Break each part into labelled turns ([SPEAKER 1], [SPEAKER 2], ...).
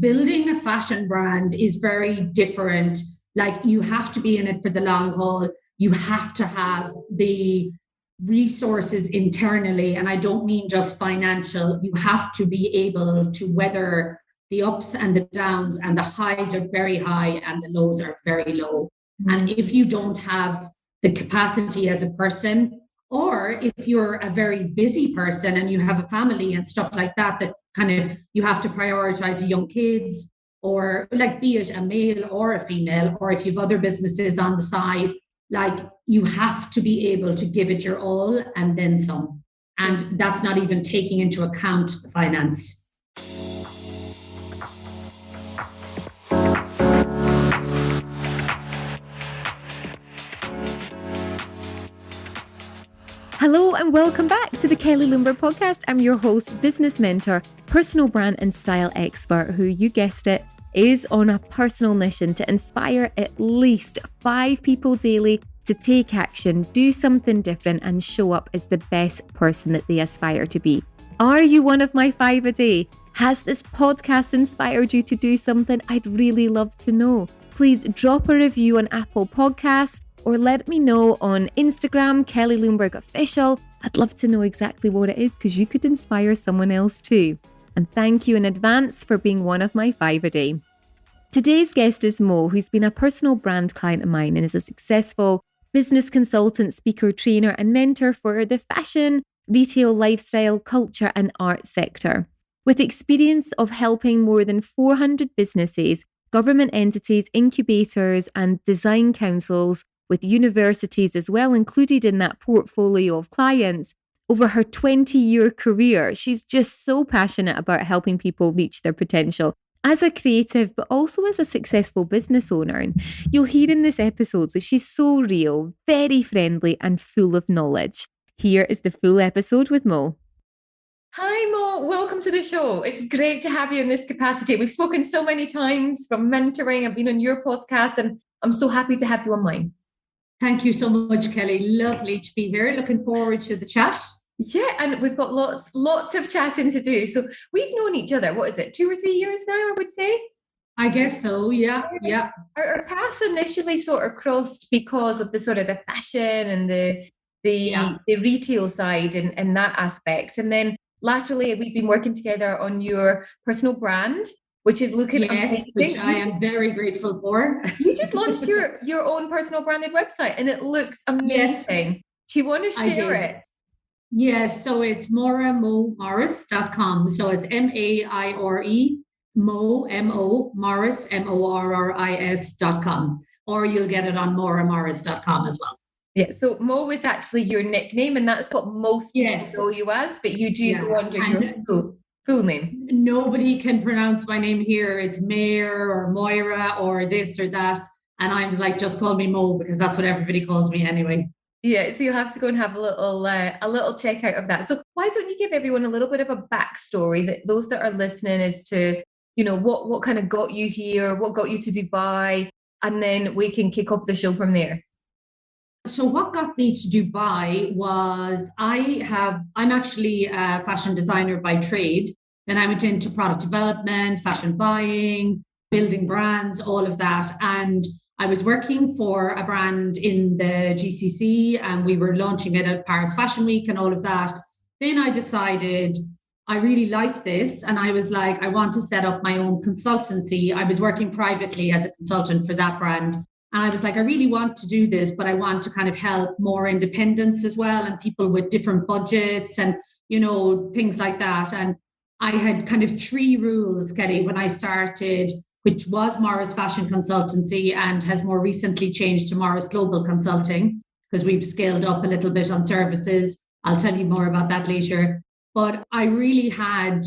[SPEAKER 1] building a fashion brand is very different. Like, you have to be in it for the long haul. You have to have the resources internally. And I don't mean just financial. You have to be able to weather the ups and the downs, and the highs are very high and the lows are very low. And if you don't have the capacity as a person, or if you're a very busy person and you have a family and stuff like that, that kind of you have to prioritize young kids, or like, be it a male or a female, or if you've other businesses on the side, like, you have to be able to give it your all and then some. And that's not even taking into account the finance.
[SPEAKER 2] Hello and welcome back to the Kelly Lumber podcast. I'm your host, business mentor, personal brand and style expert who, you guessed it, is on a personal mission to inspire at least 5 people daily to take action, do something different and show up as the best person that they aspire to be. Are you one of my 5 a day? Has this podcast inspired you to do something? I'd really love to know. Please drop a review on Apple Podcasts, or let me know on Instagram, Kelly Lumberg Official. I'd love to know exactly what it is, because you could inspire someone else too. And thank you in advance for being one of my 5 a day. Today's guest is Mo, who's been a personal brand client of mine and is a successful business consultant, speaker, trainer, and mentor for the fashion, retail, lifestyle, culture, and art sector. With experience of helping more than 400 businesses, government entities, incubators, and design councils, with universities as well included in that portfolio of clients, over her 20-year career, she's just so passionate about helping people reach their potential as a creative, but also as a successful business owner. And you'll hear in this episode that she's so real, very friendly, and full of knowledge. Here is the full episode with Mo. Hi, Mo. Welcome to the show. It's great to have you in this capacity. We've spoken so many times from mentoring. I've been on your podcast, and I'm so happy to have you on mine.
[SPEAKER 1] Thank you so much, Kelly. Lovely to be here. Looking forward to the chat.
[SPEAKER 2] Yeah, and we've got lots of chatting to do. So we've known each other, what is it, 2 or 3 years now, I would say?
[SPEAKER 1] I guess so, yeah.
[SPEAKER 2] Our paths initially sort of crossed because of the sort of the fashion and the retail side and that aspect. And then laterally, we've been working together on your personal brand, which is looking amazing.
[SPEAKER 1] Which I am very grateful for.
[SPEAKER 2] You just launched your own personal branded website and it looks amazing. Yes, do you want to share it?
[SPEAKER 1] Yes, so it's moramomorris.com. So it's MAIRE, Mo, M-O, Morris, MORRIS.com. Or you'll get it on moramorris.com as well.
[SPEAKER 2] Yeah, so Mo is actually your nickname, and that's what most people know you as, but you do go under your full name.
[SPEAKER 1] Nobody can pronounce my name here. It's Mayor or Moira or this or that. And I'm like, just call me Mo, because that's what everybody calls me anyway.
[SPEAKER 2] Yeah, so you'll have to go and have a little check out of that. So why don't you give everyone a little bit of a backstory, that those that are listening, as to, you know, what kind of got you here, what got you to Dubai, and then we can kick off the show from there.
[SPEAKER 1] So what got me to Dubai was I'm actually a fashion designer by trade. Then I went into product development, fashion buying, building brands, all of that. And I was working for a brand in the GCC, and we were launching it at Paris Fashion Week and all of that. Then I decided I really liked this, and I was like, I want to set up my own consultancy. I was working privately as a consultant for that brand. And I was like, I really want to do this, but I want to kind of help more independents as well, and people with different budgets and, you know, things like that. And I had kind of 3 rules, Kelly, when I started, which was Morris Fashion Consultancy and has more recently changed to Morris Global Consulting, because we've scaled up a little bit on services. I'll tell you more about that later. But I really had,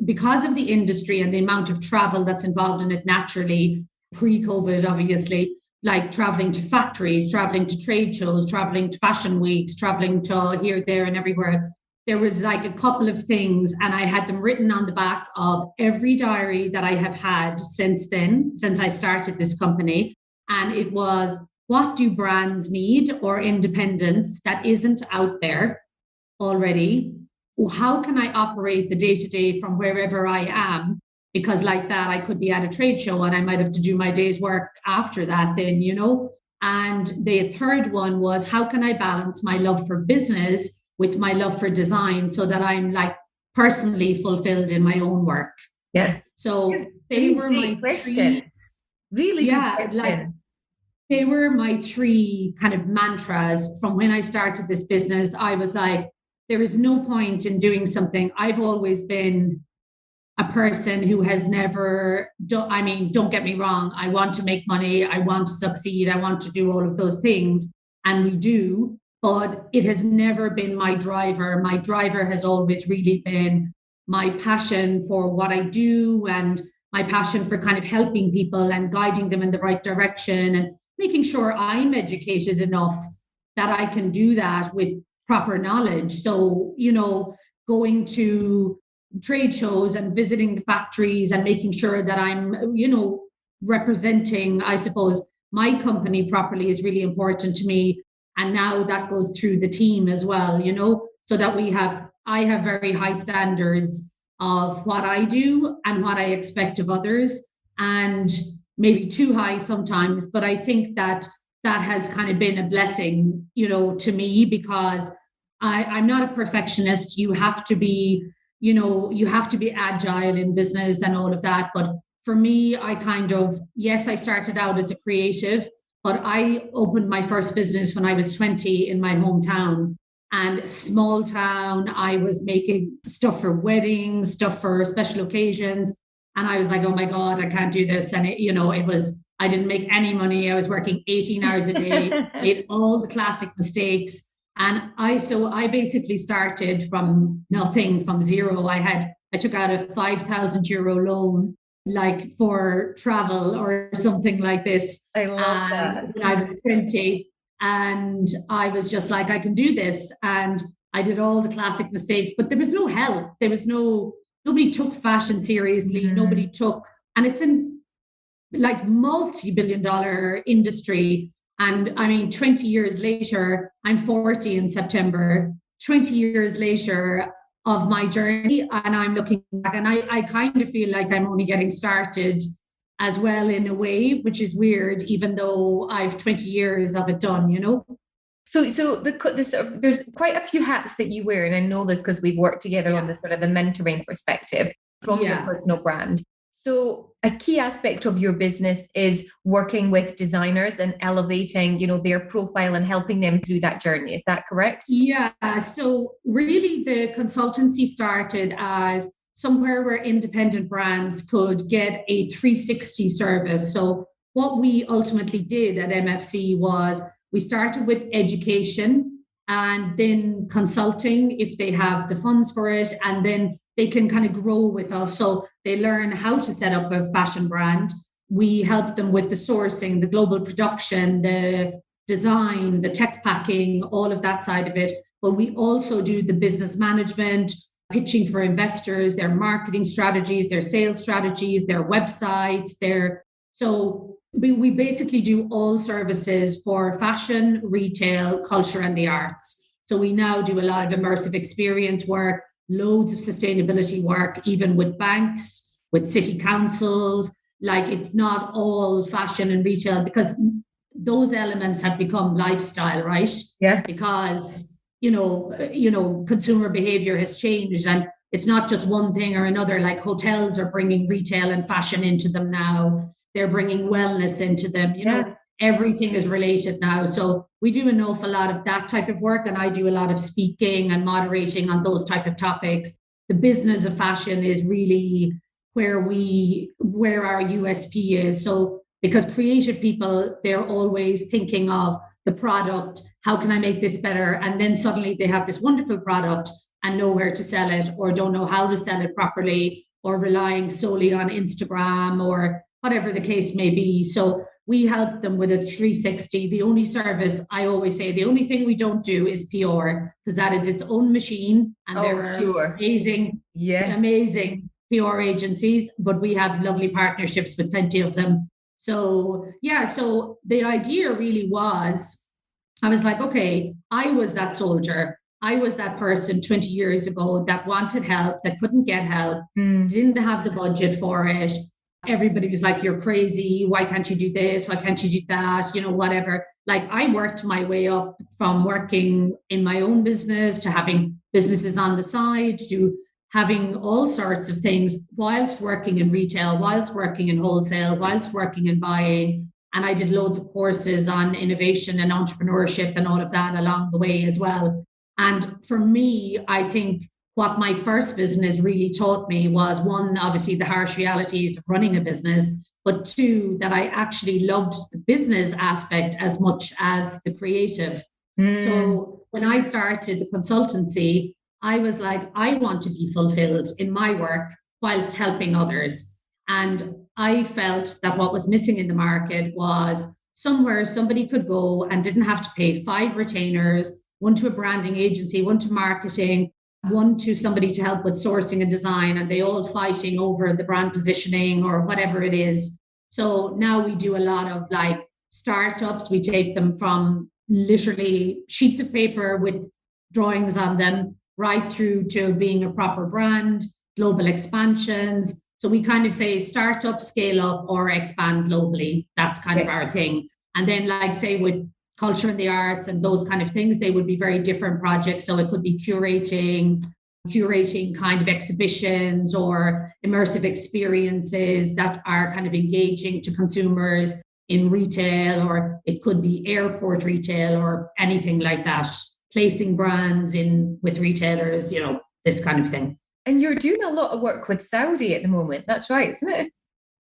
[SPEAKER 1] because of the industry and the amount of travel that's involved in it naturally, pre-COVID, obviously, like traveling to factories, traveling to trade shows, traveling to fashion weeks, traveling to here, there, and everywhere. There was like a couple of things, and I had them written on the back of every diary that I have had since then, since I started this company. And it was, what do brands need or independence that isn't out there already? How can I operate the day-to-day from wherever I am because like that, I could be at a trade show and I might have to do my day's work after that then, And the third one was, how can I balance my love for business with my love for design so that I'm like personally fulfilled in my own work?
[SPEAKER 2] Yeah.
[SPEAKER 1] So they were my
[SPEAKER 2] questions.
[SPEAKER 1] three,
[SPEAKER 2] Really good questions.
[SPEAKER 1] like they were my three kind of mantras from when I started this business. I was like, there is no point in doing something. I've always been a person who has never done, I mean, don't get me wrong, I want to make money, I want to succeed, I want to do all of those things, and we do, but it has never been my driver. My driver has always really been my passion for what I do and my passion for kind of helping people and guiding them in the right direction and making sure I'm educated enough that I can do that with proper knowledge. So, going to trade shows and visiting the factories and making sure that I'm, representing, I suppose, my company properly is really important to me. And now that goes through the team as well, so that I have very high standards of what I do and what I expect of others, and maybe too high sometimes. But I think that has kind of been a blessing, to me, because I'm not a perfectionist. You have to be agile in business and all of that. But for me, I kind of, yes, I started out as a creative, but I opened my first business when I was 20 in my hometown, and small town. I was making stuff for weddings, stuff for special occasions. And I was like, oh my God, I can't do this. And I didn't make any money. I was working 18 hours a day, made all the classic mistakes. And I basically started from nothing, from zero. I took out a €5,000 loan, like for travel or something like this.
[SPEAKER 2] I love that.
[SPEAKER 1] When I was 20, and I was just like, I can do this. And I did all the classic mistakes, but there was no help. Nobody took fashion seriously. Nobody took, and it's in like multi-billion-dollar industry. And I mean, 20 years later, I'm 40 in September, 20 years later of my journey, and I'm looking back and I kind of feel like I'm only getting started as well, in a way, which is weird, even though I've 20 years of it done,
[SPEAKER 2] So there's quite a few hats that you wear, and I know this because we've worked together on the sort of the mentoring perspective from your personal brand. So a key aspect of your business is working with designers and elevating, their profile and helping them through that journey. Is that correct?
[SPEAKER 1] Yeah. So really the consultancy started as somewhere where independent brands could get a 360 service. So what we ultimately did at MFC was we started with education and then consulting if they have the funds for it, and then they can kind of grow with us. So they learn how to set up a fashion brand. We help them with the sourcing, the global production, the design, the tech packing, all of that side of it. But we also do the business management, pitching for investors, their marketing strategies, their sales strategies, their websites, so we basically do all services for fashion, retail, culture, and the arts. So we now do a lot of immersive experience work, loads of sustainability work, even with banks, with city councils. Like, it's not all fashion and retail, because those elements have become lifestyle, right?
[SPEAKER 2] Yeah.
[SPEAKER 1] Because, consumer behavior has changed, and it's not just one thing or another. Like, hotels are bringing retail and fashion into them now. They're bringing wellness into them. Everything is related now. So we do an awful lot of that type of work, and I do a lot of speaking and moderating on those type of topics. The business of fashion is really where our USP is. So because creative people, they're always thinking of the product, how can I make this better? And then suddenly they have this wonderful product and know where to sell it, or don't know how to sell it properly, or relying solely on Instagram or whatever the case may be. So we help them with a 360. The only service, I always say, the only thing we don't do is PR, because that is its own machine. And there are amazing PR agencies, but we have lovely partnerships with plenty of them. So the idea really was, I was like, okay, I was that soldier. I was that person 20 years ago that wanted help, that couldn't get help, didn't have the budget for it. Everybody was like, you're crazy. Why can't you do this? Why can't you do that? Whatever. Like, I worked my way up from working in my own business to having businesses on the side, to having all sorts of things whilst working in retail, whilst working in wholesale, whilst working in buying. And I did loads of courses on innovation and entrepreneurship and all of that along the way as well. And for me, I think what my first business really taught me was, one, obviously the harsh realities of running a business, but two, that I actually loved the business aspect as much as the creative. So when I started the consultancy, I was like, I want to be fulfilled in my work whilst helping others. And I felt that what was missing in the market was somewhere somebody could go and didn't have to pay 5 retainers, one to a branding agency, one to marketing, one to somebody to help with sourcing and design, and they all fighting over the brand positioning or whatever it is. So now we do a lot of like startups. We take them from literally sheets of paper with drawings on them right through to being a proper brand, global expansions. So we kind of say startup, scale up, or expand globally. That's kind of our thing. And then, like, say, with culture and the arts and those kind of things, they would be very different projects. So it could be curating kind of exhibitions or immersive experiences that are kind of engaging to consumers in retail, or it could be airport retail or anything like that, placing brands in with retailers, this kind of thing.
[SPEAKER 2] And you're doing a lot of work with Saudi at the moment. That's right, isn't it?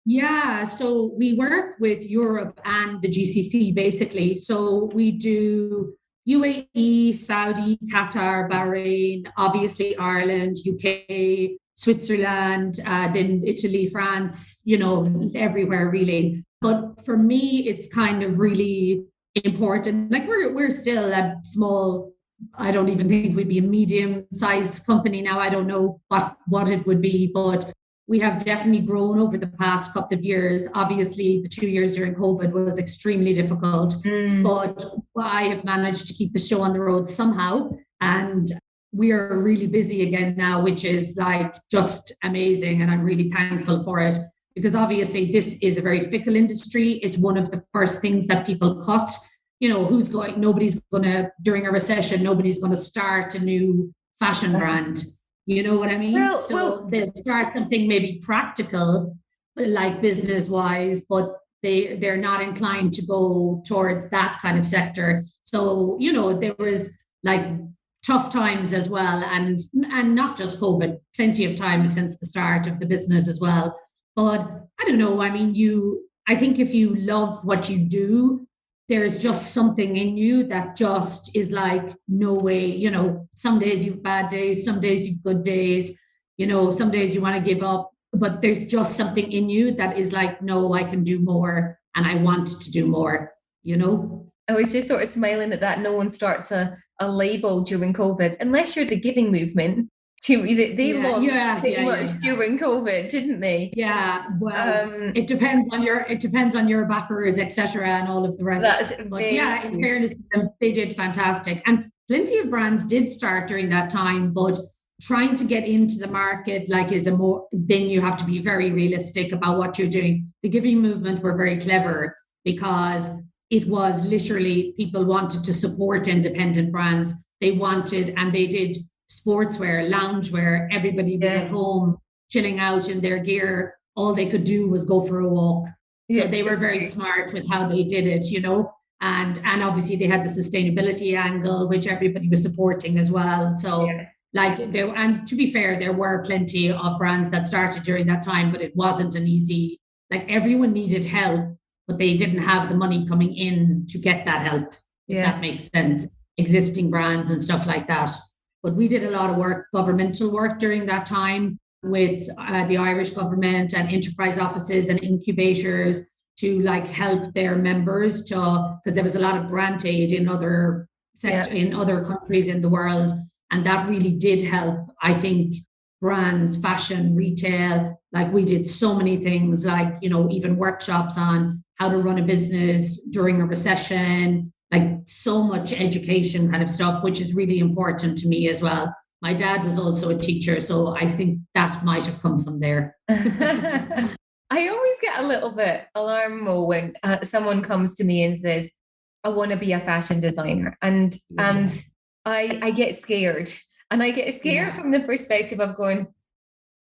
[SPEAKER 1] Yeah, so we work with Europe and the GCC basically. So we do UAE, Saudi, Qatar, Bahrain, obviously Ireland, UK, Switzerland, then Italy, France, everywhere really. But for me, it's kind of really important. Like, we're still a small, I don't even think we'd be a medium-sized company now. I don't know what it would be, but we have definitely grown over the past couple of years. Obviously, the 2 years during COVID was extremely difficult, but I have managed to keep the show on the road somehow. And we are really busy again now, which is like just amazing. And I'm really thankful for it, because obviously this is a very fickle industry. It's one of the first things that people cut. Nobody's going to, during a recession, nobody's going to start a new fashion brand. You know what I mean? They'll start something maybe practical, like business-wise, but they're not inclined to go towards that kind of sector. So, there was like tough times as well, and not just COVID, plenty of times since the start of the business as well. But I don't know, I mean, I think if you love what you do, there's just something in you that just is like, no way, some days you have bad days, some days you have good days, some days you want to give up, but there's just something in you that is like, no, I can do more and I want to do more,
[SPEAKER 2] I was just sort of smiling at that. No one starts a label during COVID, unless you're the giving movement. They lost pretty much during COVID, didn't they?
[SPEAKER 1] Yeah, well, it depends on your backers, etc., and all of the rest. But in fairness to them, they did fantastic, and plenty of brands did start during that time. But trying to get into the market then you have to be very realistic about what you're doing. The giving movement were very clever, because it was literally people wanted to support independent brands. They wanted, and they did, sportswear, loungewear. Everybody was at home chilling out in their gear. All they could do was go for a walk. So they were very smart with how they did it, and obviously they had the sustainability angle, which everybody was supporting as well. So and to be fair, there were plenty of brands that started during that time, but it wasn't an easy, like, everyone needed help, but they didn't have the money coming in to get that help, if that makes sense. Existing brands and stuff like that. But we did a lot of work, governmental work during that time with the Irish government and enterprise offices and incubators to help their members because there was a lot of grant aid in other in other countries in the world. And that really did help, I think, brands, fashion, retail. Like, we did so many things, even workshops on how to run a business during a recession, like so much education kind of stuff, which is really important to me as well. My dad was also a teacher, so I think that might have come from there.
[SPEAKER 2] I always get a little bit alarmed when someone comes to me and says, "I want to be a fashion designer," and
[SPEAKER 1] Yeah,
[SPEAKER 2] I get scared, and I get scared
[SPEAKER 1] yeah,
[SPEAKER 2] from the perspective of going,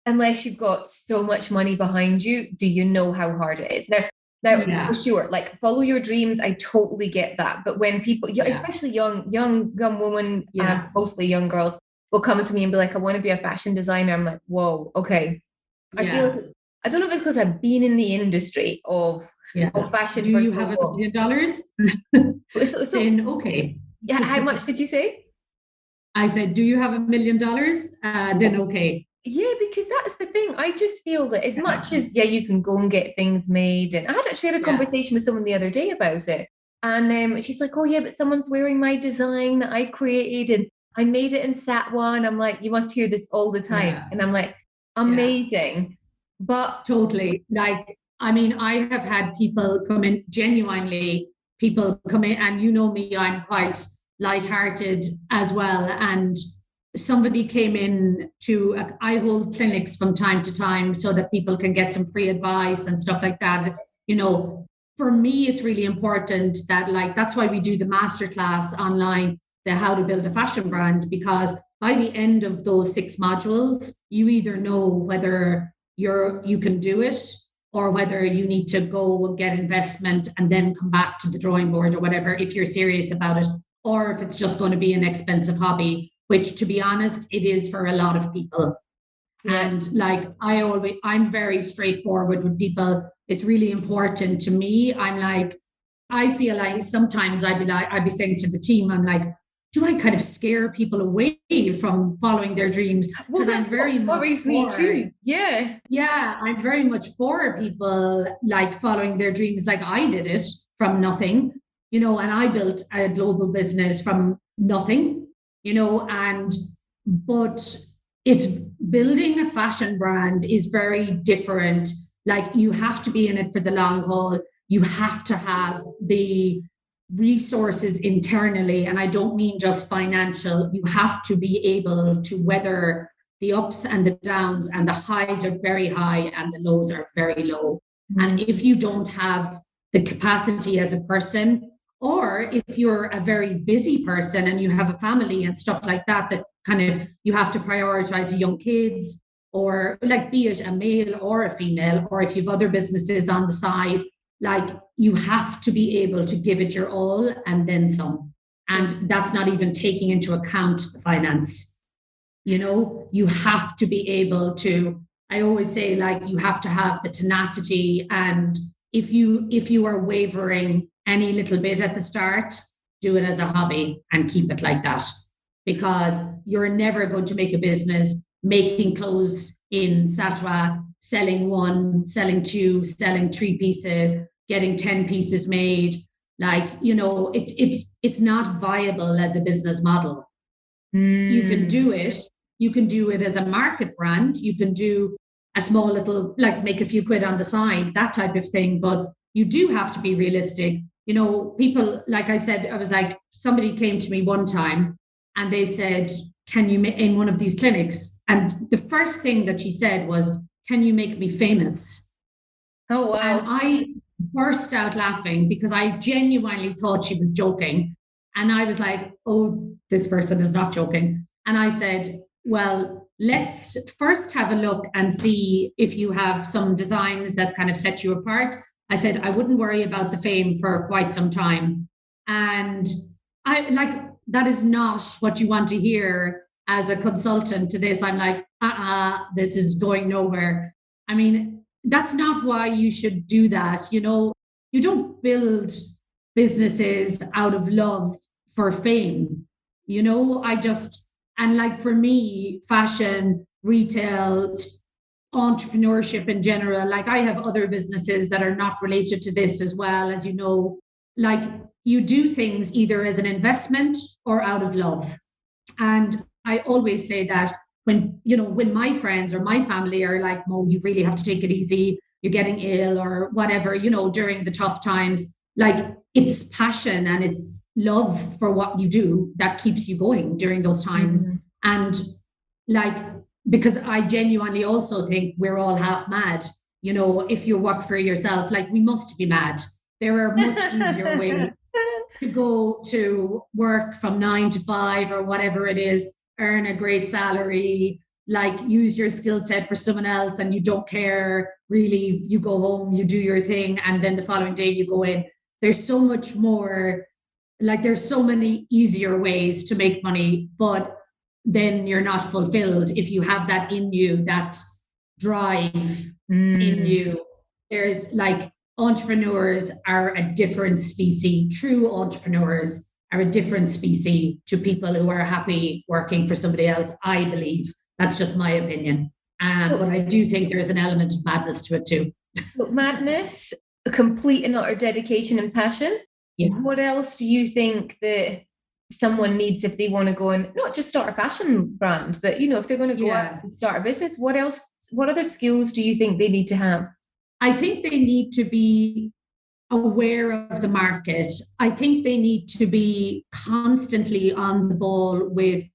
[SPEAKER 2] unless you've got so much money behind you, do you know how hard it is? Now for
[SPEAKER 1] yeah,
[SPEAKER 2] sure, like follow your dreams. I totally get that. But when people,
[SPEAKER 1] yeah,
[SPEAKER 2] especially young women,
[SPEAKER 1] yeah,
[SPEAKER 2] mostly young girls, will come to me and be like, "I want to be a fashion designer." I'm like, "Whoa, okay." I feel
[SPEAKER 1] yeah,
[SPEAKER 2] like I don't know if it's because I've been in the industry
[SPEAKER 1] yeah.
[SPEAKER 2] of fashion
[SPEAKER 1] Do
[SPEAKER 2] for
[SPEAKER 1] you
[SPEAKER 2] so
[SPEAKER 1] have
[SPEAKER 2] long.
[SPEAKER 1] $1 million?
[SPEAKER 2] So
[SPEAKER 1] Then okay.
[SPEAKER 2] yeah, how much did you say?
[SPEAKER 1] I said, do you have $1 million? Then okay.
[SPEAKER 2] Yeah, because that's the thing. I just feel that as
[SPEAKER 1] Yeah,
[SPEAKER 2] much as, yeah, you can go and get things made. And I had actually had a
[SPEAKER 1] yeah,
[SPEAKER 2] conversation with someone the other day about it. And she's like, "Oh, yeah, but someone's wearing my design that I created and I made it in Satwa." And I'm like, "You must hear this all the time."
[SPEAKER 1] yeah,
[SPEAKER 2] And I'm like,
[SPEAKER 1] yeah.
[SPEAKER 2] "Amazing." But
[SPEAKER 1] Totally. Like, I mean, I have had people come in, genuinely, people come in, and you know me, I'm quite lighthearted as well. And somebody came in to, I hold clinics from time to time so that people can get some free advice and stuff like that. You know, for me, it's really important that, like, that's why we do the masterclass online, the how to build a fashion brand, because by the end of those 6 modules, you either know whether you can do it, or whether you need to go and get investment and then come back to the drawing board or whatever if you're serious about it, or if it's just going to be an expensive hobby, which, to be honest, it is for a lot of people.
[SPEAKER 2] yeah,
[SPEAKER 1] And like, I'm very straightforward with people. It's really important to me. I'm like, I feel like sometimes I'd be saying to the team, I'm like, do I kind of scare people away from following their dreams?
[SPEAKER 2] well,
[SPEAKER 1] Because I'm
[SPEAKER 2] that's what
[SPEAKER 1] very much
[SPEAKER 2] worries me
[SPEAKER 1] for,
[SPEAKER 2] too. Yeah.
[SPEAKER 1] yeah, I'm very much for people like following their dreams. Like, I did it from nothing, and I built a global business from nothing, and but it's building a fashion brand is very different. Like, you have to be in it for the long haul. You have to have the resources internally. And I don't mean just financial. You have to be able to weather the ups and the downs, and the highs are very high and the lows are very low. And
[SPEAKER 2] Mm.
[SPEAKER 1] if you don't have the capacity as a person, or if you're a very busy person and you have a family and stuff like that, that kind of you have to prioritize young kids, or like, be it a male or a female, or if you've other businesses on the side, like, you have to be able to give it your all and then some.
[SPEAKER 2] Yeah.
[SPEAKER 1] And that's not even taking into account the finance. You have to be able to, I always say, like, you have to have the tenacity. And if you are wavering any little bit at the start, do it as a hobby and keep it like that, because you're never going to make a business making clothes in Satwa, selling one, selling two, selling 3 pieces, getting 10 pieces made. Like, it's not viable as a business model. You can
[SPEAKER 2] Mm.
[SPEAKER 1] do it. You can do it as a market brand. You can do a small little, like, make a few quid on the side, that type of thing. But you do have to be realistic. People, like I said, I was like, somebody came to me one time and they said, can you make in one of these clinics? And the first thing that she said was, can you make me famous?
[SPEAKER 2] Oh,
[SPEAKER 1] And
[SPEAKER 2] wow.
[SPEAKER 1] I burst out laughing because I genuinely thought she was joking. And I was like, oh, this person is not joking. And I said, well, let's first have a look and see if you have some designs that kind of set you apart. I said, I wouldn't worry about the fame for quite some time. And I like, that is not what you want to hear as a consultant to this. I'm like, this is going nowhere. I mean, that's not why you should do that. You don't build businesses out of love for fame. And like, for me, fashion, retail, entrepreneurship in general, like, I have other businesses that are not related to this as well, as you know. Like, you do things either as an investment or out of love. And I always say that when my friends or my family are like, Mo, you really have to take it easy, you're getting ill or whatever, during the tough times, like, it's passion and it's love for what you do that keeps you going during those times. And like, because I genuinely also think we're all half mad. You know, if you work for yourself, like we must be mad. There are much easier ways to go to work from 9 to 5 or whatever it is, earn a great salary, like use your skill set for someone else, and you don't care really. You go home, you do your thing, and then the following day you go in. There's so much more, like there's so many easier ways to make money, but then you're not fulfilled if you have that in you, that drive in you. There's like, entrepreneurs are a different species. True entrepreneurs are a different species to people who are happy working for somebody else, I believe. That's just my opinion. But I do think there's an element of madness to it too.
[SPEAKER 2] So madness, complete and utter dedication and passion.
[SPEAKER 1] Yeah.
[SPEAKER 2] What else do you think that someone needs if they want to go and not just start a fashion brand, but if they're going to go out and start a business? What other skills do you think they need to have?
[SPEAKER 1] I think they need to be aware of the market. I think they need to be constantly on the ball with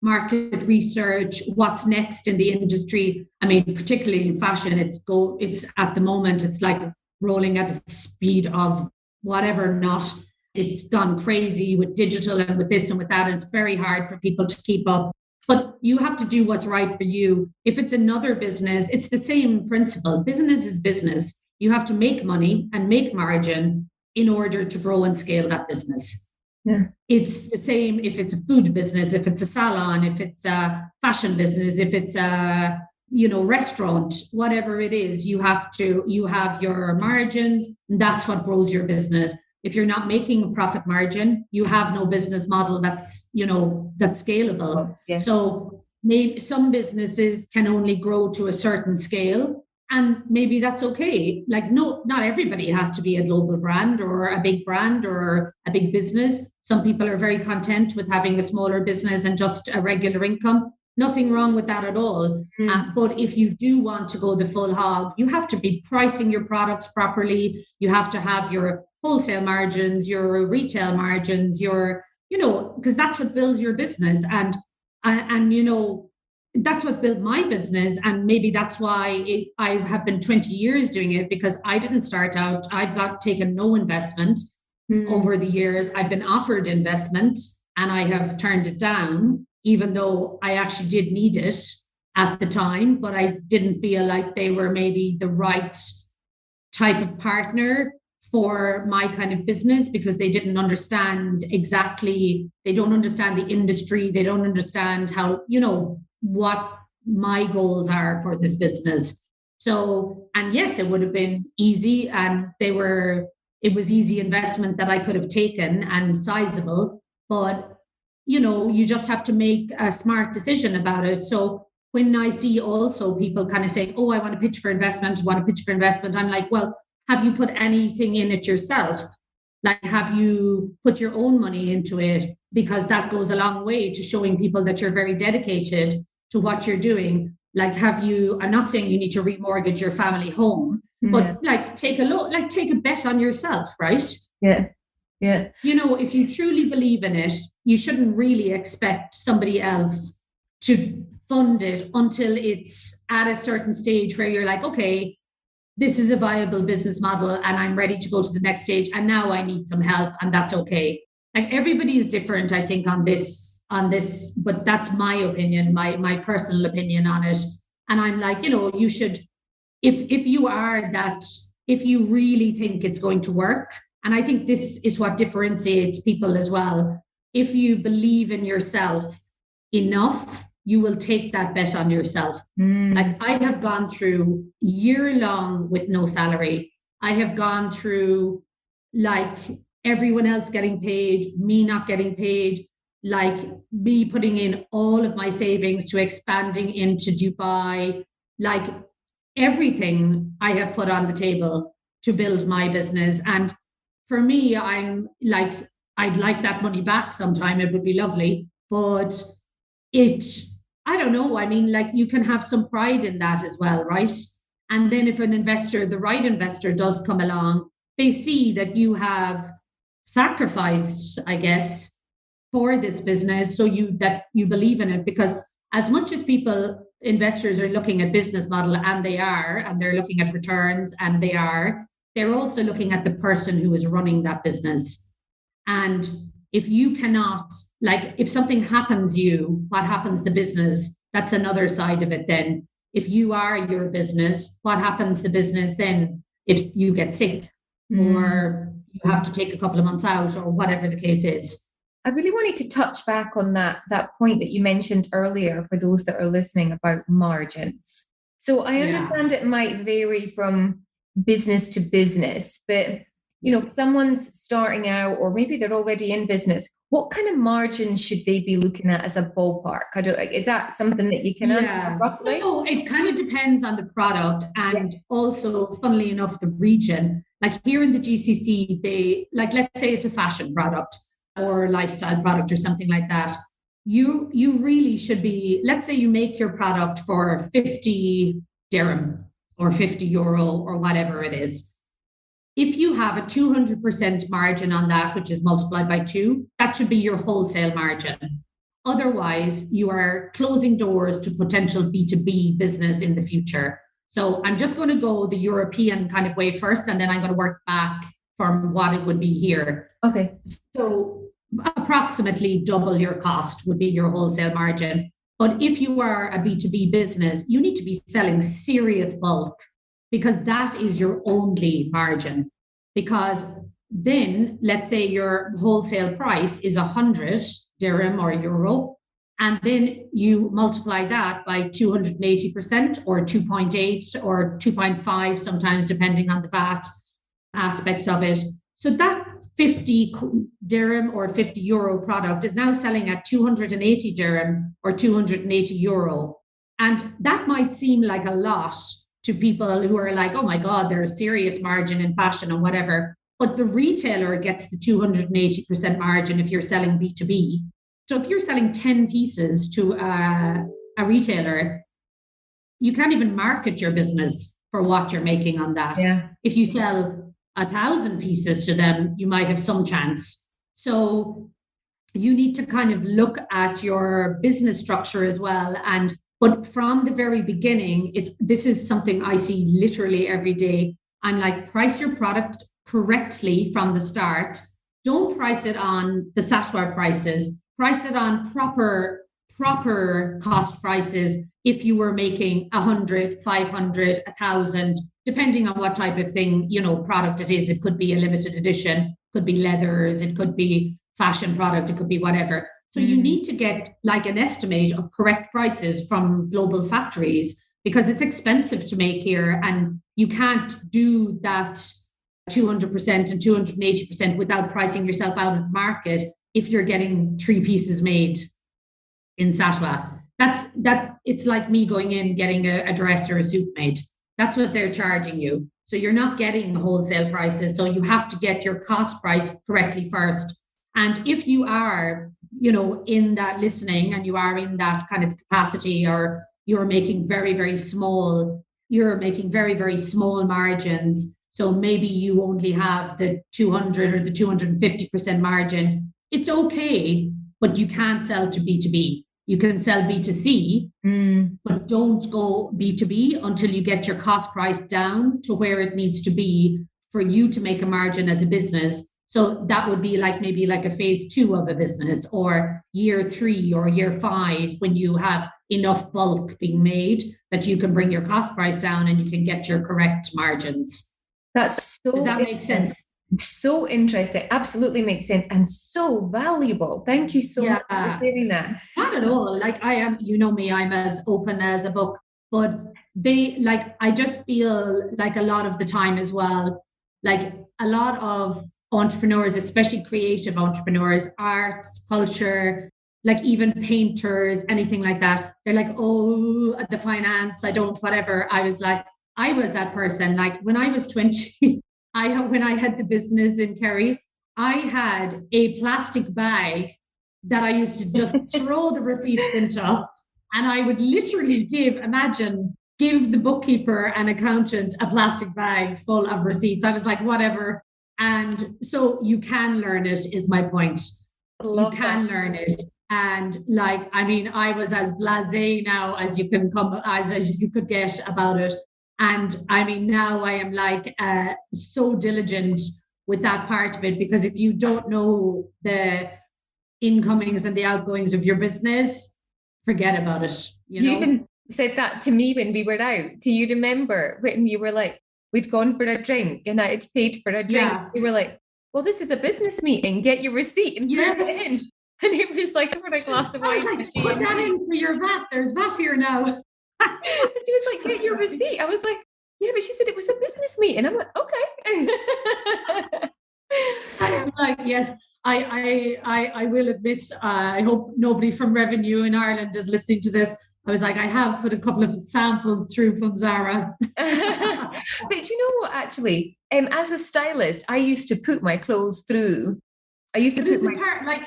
[SPEAKER 1] market research, what's next in the industry. I mean, particularly in fashion, it's at the moment, it's like rolling at the speed of whatever not. It's gone crazy with digital and with this and with that. And it's very hard for people to keep up. But you have to do what's right for you. If it's another business, it's the same principle. Business is business. You have to make money and make margin in order to grow and scale that business.
[SPEAKER 2] Yeah.
[SPEAKER 1] It's the same if it's a food business, if it's a salon, if it's a fashion business, if it's a restaurant, whatever it is, you have your margins, and that's what grows your business. If you're not making a profit margin, you have no business model that's scalable.
[SPEAKER 2] Oh, yeah.
[SPEAKER 1] So maybe some businesses can only grow to a certain scale, and maybe that's okay. Like, no, not everybody has to be a global brand or a big brand or a big business. Some people are very content with having a smaller business and just a regular income. Nothing wrong with that at all. But if you do want to go the full hog, you have to be pricing your products properly. You have to have your wholesale margins, your retail margins, because that's what builds your business. And that's what built my business. And maybe that's why I have been 20 years doing it, because I didn't start out. I've taken no investment over the years. I've been offered investment and I have turned it down, even though I actually did need it at the time, but I didn't feel like they were maybe the right type of partner for my kind of business, because they didn't understand they don't understand the industry. They don't understand how, what my goals are for this business. So, and yes, it would have been easy, and it was easy investment that I could have taken and sizable, but you just have to make a smart decision about it. So when I see also people kind of saying, oh, I want to pitch for investment, I'm like, well, have you put anything in it yourself? Like, have you put your own money into it? Because that goes a long way to showing people that you're very dedicated to what you're doing. Like, I'm not saying you need to remortgage your family home, but like take a bet on yourself, right?
[SPEAKER 2] Yeah. Yeah.
[SPEAKER 1] If you truly believe in it, you shouldn't really expect somebody else to fund it until it's at a certain stage where you're like, okay, this is a viable business model and I'm ready to go to the next stage. And now I need some help, and that's okay. Like, everybody is different, I think, on this, but that's my opinion, my personal opinion on it. And I'm like, you should, if you really think it's going to work, and I think this is what differentiates people as well. If you believe in yourself enough, you will take that bet on yourself. Like, I have gone through year-long with no salary. I have gone through like everyone else getting paid, me not getting paid, like me putting in all of my savings to expanding into Dubai, like everything I have put on the table to build my business. And for me, I'm like, I'd like that money back sometime. It would be lovely, but I don't know. I mean, like, you can have some pride in that as well, right? And then if the right investor does come along, they see that you have sacrificed, I guess, for this business so you believe in it. Because as much as investors are looking at business model, and they're looking at returns, and they're also looking at the person who is running that business. And if you cannot, like, if something happens what happens to the business? That's another side of it then. If you are your business, what happens to the business then if you get sick or you have to take a couple of months out or whatever the case is?
[SPEAKER 2] I really wanted to touch back on that point that you mentioned earlier for those that are listening about margins. So I understand it might vary from business to business, but if someone's starting out or maybe they're already in business, what kind of margins should they be looking at as a ballpark? Is that something that you can answer roughly?
[SPEAKER 1] No, it kind of depends on the product and also, funnily enough, the region. Like here in the GCC, let's say it's a fashion product or a lifestyle product or something like that. You really should be, let's say you make your product for 50 dirham or 50 euro or whatever it is. If you have a 200% margin on that, which is multiplied by 2, that should be your wholesale margin. Otherwise, you are closing doors to potential B2B business in the future. So I'm just going to go the European kind of way first, and then I'm going to work back from what it would be here.
[SPEAKER 2] Okay.
[SPEAKER 1] So approximately double your cost would be your wholesale margin. But if you are a B2B business, you need to be selling serious bulk, because that is your only margin. Because then, let's say your wholesale price is 100 dirham or euro, and then you multiply that by 280% or 2.8 or 2.5, sometimes depending on the VAT aspects of it. So that 50 dirham or 50 euro product is now selling at 280 dirham or 280 euro. And that might seem like a lot to people who are like, oh my God, there's a serious margin in fashion or whatever. But the retailer gets the 280% margin if you're selling B2B. So if you're selling 10 pieces to a retailer, you can't even market your business for what you're making on that.
[SPEAKER 2] Yeah.
[SPEAKER 1] If you sell 1,000 pieces to them, you might have some chance. So you need to kind of look at your business structure as well. But from the very beginning, this is something I see literally every day. I'm like, price your product correctly from the start. Don't price it on the Satwa prices. Price it on proper cost prices. If you were making 100, 500, 1,000, depending on what type of thing, product it is. It could be a limited edition, could be leathers, it could be fashion product, it could be whatever. So you need to get like an estimate of correct prices from global factories, because it's expensive to make here, and you can't do that 200% and 280% without pricing yourself out of the market if you're getting 3 pieces made in Satwa. It's like me going in getting a dress or a suit made. That's what they're charging you. So you're not getting wholesale prices. So you have to get your cost price correctly first. And if you are, in that listening, and you are in that kind of capacity, or you're making very, very small margins. So maybe you only have the 200 or the 250% margin. It's okay, but you can't sell to B2B. You can sell B2C, but don't go B2B until you get your cost price down to where it needs to be for you to make a margin as a business. So that would be maybe like a phase 2 of a business, or year 3 or year 5, when you have enough bulk being made that you can bring your cost price down and you can get your correct margins.
[SPEAKER 2] Does
[SPEAKER 1] that make sense?
[SPEAKER 2] So interesting. Absolutely makes sense, and so valuable. Thank you so much for sharing that.
[SPEAKER 1] Not at all. Like, I am, me, I'm as open as a book, but I just feel like a lot of the time as well, like a lot of entrepreneurs, especially creative entrepreneurs, arts, culture, like even painters, anything like that, they're like, oh, the finance, I don't, whatever. I was that person. Like when I was 20, when I had the business in Kerry, I had a plastic bag that I used to just throw the receipts into, and I would literally give the bookkeeper and accountant a plastic bag full of receipts. I was like, whatever. And so you can learn it, is my point. You can learn it. And like, I mean, I was as blasé now as you can come, as you could get about it. And I mean, now I am like so diligent with that part of it, because if you don't know the incomings and the outgoings of your business, forget about it,
[SPEAKER 2] You even said that to me when we were out. Do you remember when you were like, we'd gone for a drink and I had paid for a drink?
[SPEAKER 1] Yeah.
[SPEAKER 2] You were like, well, this is a business meeting. Get your receipt and put it in. And it was like for a glass of wine.
[SPEAKER 1] Like, put that in for your VAT. There's VAT here now.
[SPEAKER 2] And she was like, get your receipt. I was like, yeah, but she said it was a business meeting. I'm like, okay.
[SPEAKER 1] I'm like, yes, I will admit, I hope nobody from revenue in Ireland is listening to this. I was like, I have put a couple of samples through from Zara.
[SPEAKER 2] But you know what, actually, as a stylist, I used to put my clothes through. I used to put my
[SPEAKER 1] part, like,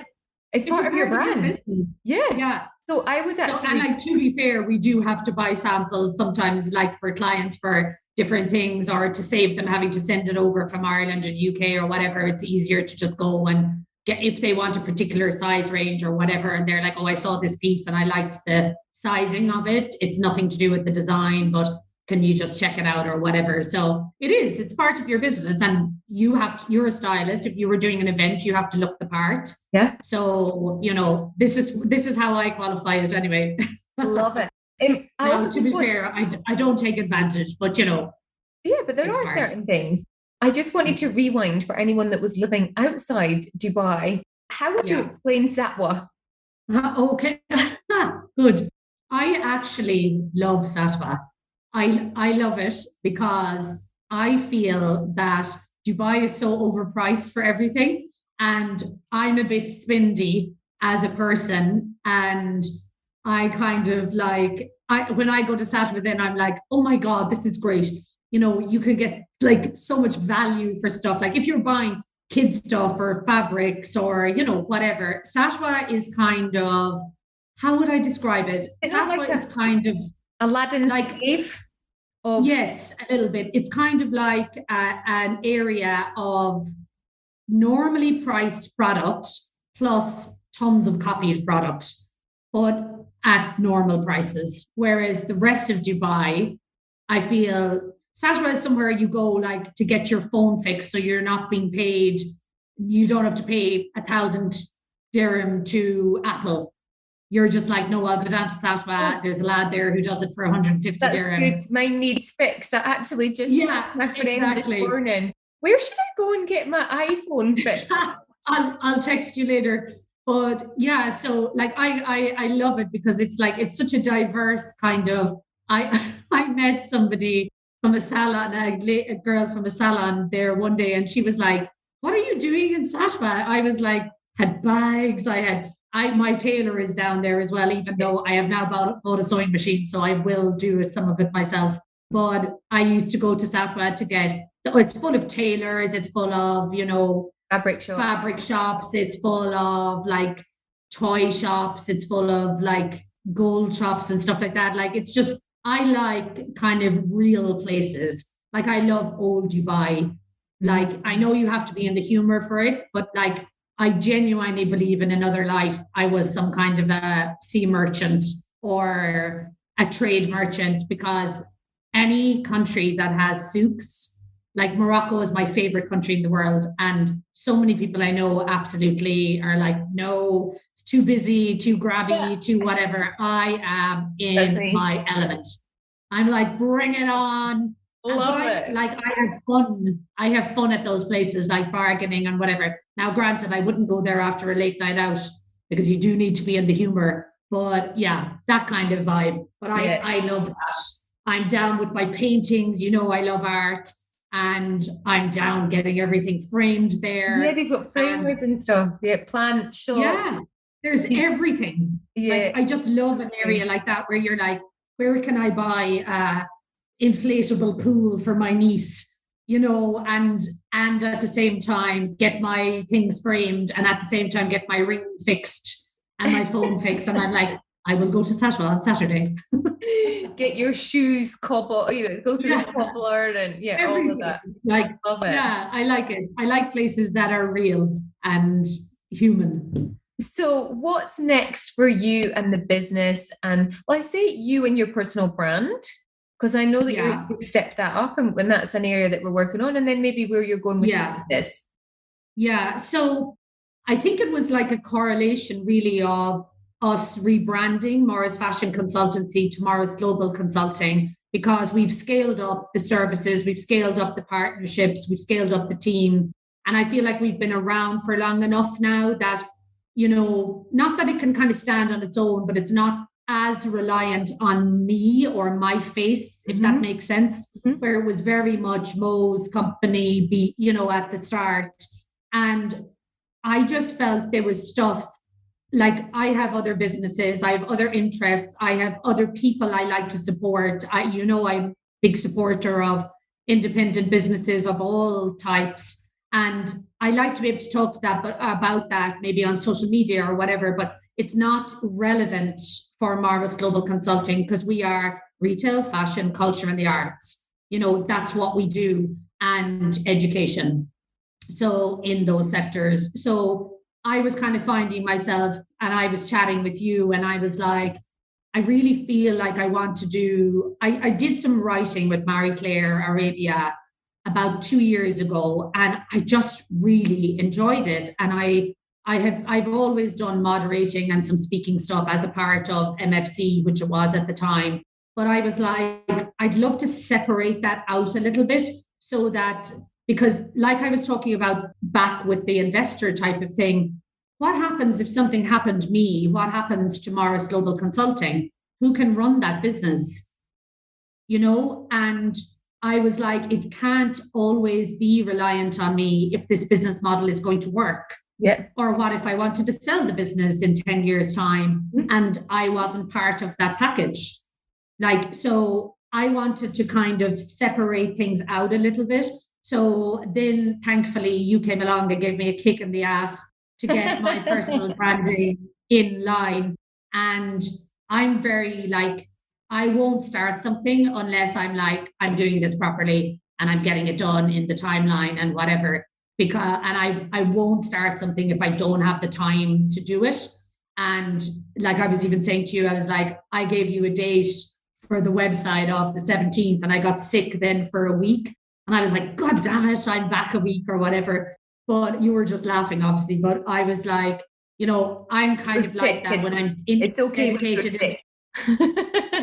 [SPEAKER 2] it's part of your brand. Yeah. So I was actually,
[SPEAKER 1] and like, to be fair, we do have to buy samples sometimes, like for clients for different things, or to save them having to send it over from Ireland and UK or whatever. It's easier to just go and get, if they want a particular size range or whatever, and they're like, oh, I saw this piece and I liked the sizing of it. It's nothing to do with the design, but can you just check it out or whatever? So it's part of your business, and you're a stylist. If you were doing an event, you have to look the part.
[SPEAKER 2] Yeah.
[SPEAKER 1] So, this is how I qualified it anyway.
[SPEAKER 2] Love it.
[SPEAKER 1] To be fair, I don't take advantage, but
[SPEAKER 2] yeah, but there are certain things. I just wanted to rewind for anyone that was living outside Dubai. How would you explain Satwa?
[SPEAKER 1] Okay, good. I actually love Satwa. I love it because I feel that Dubai is so overpriced for everything, and I'm a bit spendy as a person, and I kind of like, when I go to Satwa, then I'm like, oh my God, this is great. You can get like so much value for stuff. Like if you're buying kids stuff or fabrics or, whatever, Satwa is kind of, how would I describe it? Satwa is kind of
[SPEAKER 2] Aladdin's
[SPEAKER 1] like
[SPEAKER 2] cave.
[SPEAKER 1] Yes, a little bit. It's kind of like an area of normally priced products plus tons of copied products, but at normal prices. Whereas the rest of Dubai, I feel Satwa is somewhere you go like to get your phone fixed, so you're not being paid. You don't have to pay 1,000 dirham to Apple. You're just like, no, I'll go down to Satwa. There's a lad there who does it for 150 dirham.
[SPEAKER 2] Good. Mine needs fixed. I actually just asked my friend this morning, where should I go and get my iPhone fixed?
[SPEAKER 1] I'll text you later. But yeah, so like I love it because it's like, it's such a diverse kind of, I met somebody from a salon, a girl from a salon there one day, and she was like, what are you doing in Satwa? I was like, had bags, my tailor is down there as well, even though I have now bought a sewing machine, so I will do some of it myself. But I used to go to Satwa to get, it's full of tailors, it's full of, fabric shops, it's full of like toy shops, it's full of like gold shops and stuff like that. Like, it's just, I like kind of real places. Like, I love old Dubai. Like, I know you have to be in the humor for it, but like, I genuinely believe in another life I was some kind of a sea merchant or a trade merchant, because any country that has souks, like Morocco is my favorite country in the world. And so many people I know absolutely are like, no, it's too busy, too grabby, too whatever. I am in my element. I'm like, bring it on.
[SPEAKER 2] Love it.
[SPEAKER 1] Like, I have fun. I have fun at those places, like bargaining and whatever. Now, granted, I wouldn't go there after a late night out because you do need to be in the humor. But yeah, that kind of vibe. But I love that. I'm down with my paintings. I love art. And I'm down getting everything framed there.
[SPEAKER 2] Yeah, they've got framers and stuff. Yeah, plant shop.
[SPEAKER 1] Yeah, there's everything.
[SPEAKER 2] Yeah.
[SPEAKER 1] Like, I just love an area like that where you're like, where can I buy inflatable pool for my niece, and at the same time get my things framed, and at the same time get my ring fixed and my phone fixed. And I'm like, I will go to Satwa on Saturday.
[SPEAKER 2] Get your shoes cobble, go to the cobbler and all of that.
[SPEAKER 1] Like,
[SPEAKER 2] Love it.
[SPEAKER 1] yeah, I like it. I like places that are real and human.
[SPEAKER 2] So what's next for you and the business? And well, I say you and your personal brand, because I know that you've stepped that up and when that's an area that we're working on, and then maybe where you're going with this.
[SPEAKER 1] Yeah. So I think it was like a correlation really of us rebranding Morris Fashion Consultancy to Morris Global Consulting, because we've scaled up the services, we've scaled up the partnerships, we've scaled up the team. And I feel like we've been around for long enough now that, not that it can kind of stand on its own, but it's not as reliant on me or my face, if that makes sense, where it was very much Mo's company, at the start. And I just felt there was stuff like I have other businesses, I have other interests, I have other people I like to support. I'm a big supporter of independent businesses of all types. And I like to be able to talk to that, but about that maybe on social media or whatever, but it's not relevant for Morris Global Consulting because we are retail, fashion, culture, and the arts. That's what we do, and education. So in those sectors. So I was kind of finding myself, and I was chatting with you, and I was like, I really feel like I want to do, I did some writing with Marie Claire Arabia about 2 years ago, and I just really enjoyed it. And I've always done moderating and some speaking stuff as a part of MFC, which it was at the time. But I was like, I'd love to separate that out a little bit so that, because like I was talking about back with the investor type of thing, what happens if something happened to me? What happens to Morris Global Consulting? Who can run that business? And I was like, it can't always be reliant on me if this business model is going to work.
[SPEAKER 2] Yeah.
[SPEAKER 1] Or what if I wanted to sell the business in 10 years' time and I wasn't part of that package? So I wanted to kind of separate things out a little bit. So then thankfully you came along and gave me a kick in the ass to get my personal branding in line. And I'm very I won't start something unless I'm doing this properly and I'm getting it done in the timeline and whatever. I won't start something if I don't have the time to do it. And like I was even saying to you, I was like, I gave you a date for the website of the 17th and I got sick then for a week. And I was like, God damn it, I'm back a week or whatever. But you were just laughing, obviously. But I was like, I'm kind of like that when I'm
[SPEAKER 2] it's okay
[SPEAKER 1] dedicated.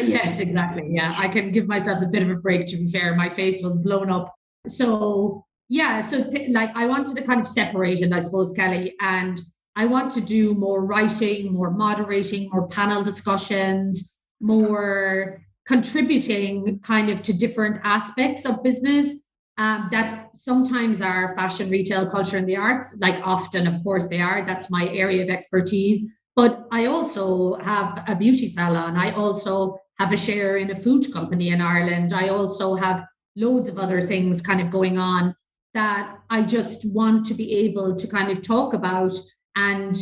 [SPEAKER 1] Yes, exactly. Yeah, I can give myself a bit of a break, to be fair. My face was blown up. So, yeah. So, I wanted to kind of separate it, I suppose, Kelly. And I want to do more writing, more moderating, more panel discussions, more contributing kind of to different aspects of business. That sometimes are fashion, retail, culture, and the arts. Often, of course, they are. That's my area of expertise. But I also have a beauty salon. I also have a share in a food company in Ireland. I also have loads of other things kind of going on that I just want to be able to kind of talk about and,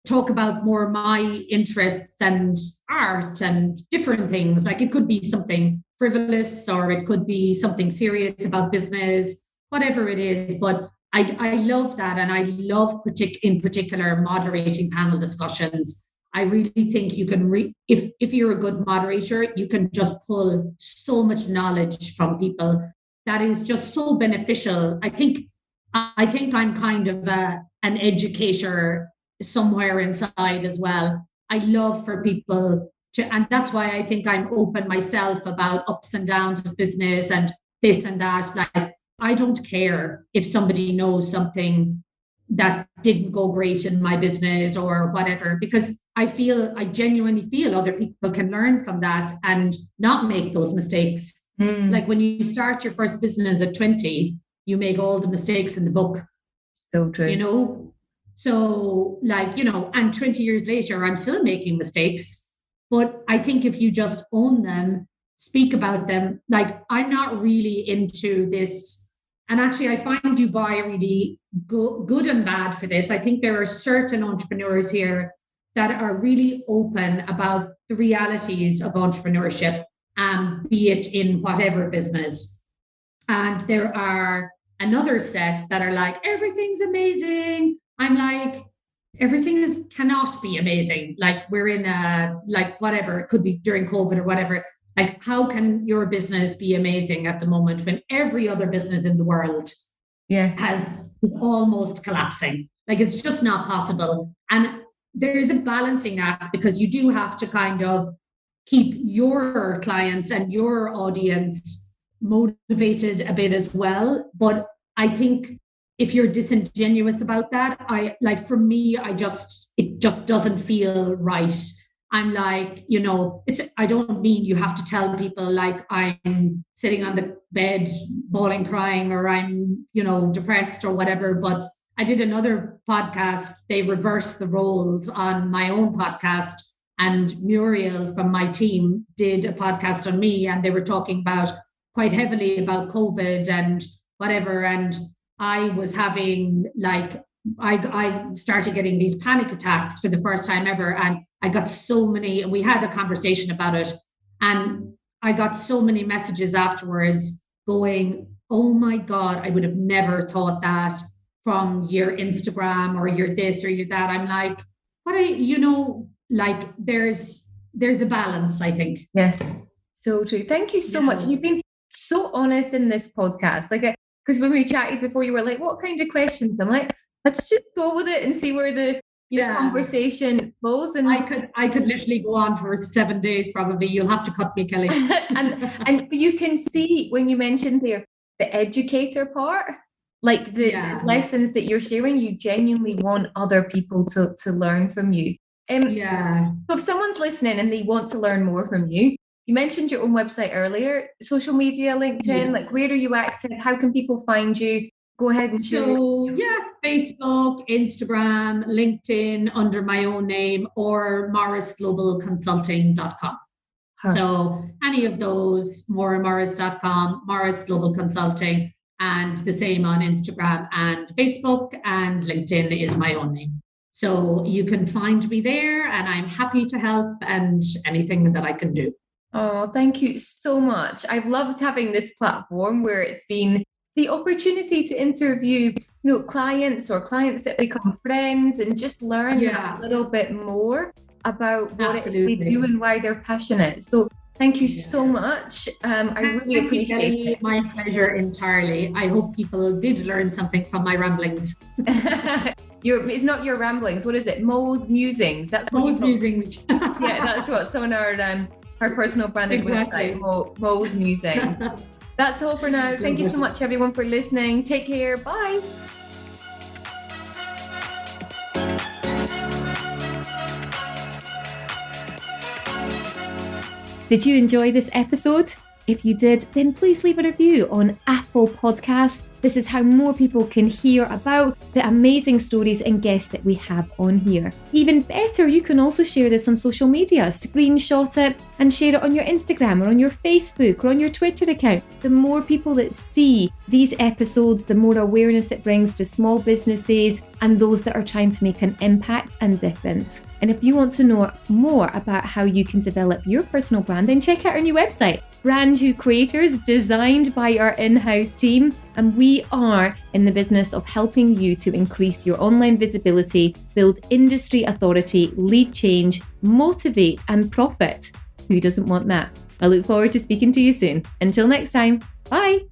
[SPEAKER 1] talk about more my interests and art and different things. It could be something frivolous or it could be something serious about business, whatever it is. But I love that. And I love in particular moderating panel discussions. I really think you can, if you're a good moderator, you can just pull so much knowledge from people that is just so beneficial. I think I'm kind of an educator somewhere inside as well. I love for people and that's why I think I'm open myself about ups and downs of business and this and that. I don't care if somebody knows something that didn't go great in my business or whatever, because I genuinely feel other people can learn from that and not make those mistakes. When you start your first business at 20, you make all the mistakes in the book.
[SPEAKER 2] So true.
[SPEAKER 1] So and 20 years later, I'm still making mistakes. But I think if you just own them, speak about them, I'm not really into this. And actually, I find Dubai really good and bad for this. I think there are certain entrepreneurs here that are really open about the realities of entrepreneurship, be it in whatever business. And there are another set that are like, everything's amazing. I'm like, everything cannot be amazing. Like we're in like whatever, it could be during COVID or whatever. Like, how can your business be amazing at the moment when every other business in the world is almost collapsing? Like, it's just not possible. And there is a balancing act, because you do have to kind of keep your clients and your audience motivated a bit as well. But I think if you're disingenuous about that, for me, it just doesn't feel right. I'm like, I don't mean you have to tell people like I'm sitting on the bed bawling, crying, or I'm, depressed or whatever. But I did another podcast. They reversed the roles on my own podcast, and Muriel from my team did a podcast on me, and they were talking about quite heavily about COVID and whatever. And I was having I started getting these panic attacks for the first time ever. And I got so many, and we had a conversation about it. And I got so many messages afterwards going, oh my God, I would have never thought that from your Instagram or your this or your that. I'm like, there's a balance, I think.
[SPEAKER 2] Yeah, so true. Thank you so much. You've been so honest in this podcast. Because when we chatted before, you were like, what kind of questions? I'm like, let's just go with it and see where the conversation flows. And
[SPEAKER 1] I could literally go on for 7 days, probably. You'll have to cut me, Kelly.
[SPEAKER 2] and you can see when you mentioned there, the educator part, like the lessons that you're sharing, you genuinely want other people to learn from you. So if someone's listening and they want to learn more from you, you mentioned your own website earlier, social media, LinkedIn, like where are you active? How can people find you? Go ahead and share.
[SPEAKER 1] So Facebook, Instagram, LinkedIn under my own name, or morrisglobalconsulting.com. So any of those, morris.com, Morris Global Consulting, and the same on Instagram and Facebook, and LinkedIn is my own name. So you can find me there, and I'm happy to help and anything that I can do.
[SPEAKER 2] Oh, thank you so much. I've loved having this platform where it's been the opportunity to interview, clients or clients that become friends, and just learn a little bit more about what it is they do and why they're passionate. So thank you so much. I really appreciate it.
[SPEAKER 1] My pleasure entirely. I hope people did learn something from my ramblings.
[SPEAKER 2] It's not your ramblings. What is it? Mo's Musings. That's what
[SPEAKER 1] Mo's Musings.
[SPEAKER 2] That's what's on our personal branded website, Mo's Musings. That's all for now. Thank you so much, everyone, for listening. Take care. Bye. Did you enjoy this episode? If you did, then please leave a review on Apple Podcasts. This is how more people can hear about the amazing stories and guests that we have on here. Even better, you can also share this on social media, screenshot it and share it on your Instagram or on your Facebook or on your Twitter account. The more people that see these episodes, the more awareness it brings to small businesses and those that are trying to make an impact and difference. And if you want to know more about how you can develop your personal brand, then check out our new website, Brand New Creators, designed by our in-house team. And we are in the business of helping you to increase your online visibility, build industry authority, lead change, motivate, and profit. Who doesn't want that? I look forward to speaking to you soon. Until next time, bye.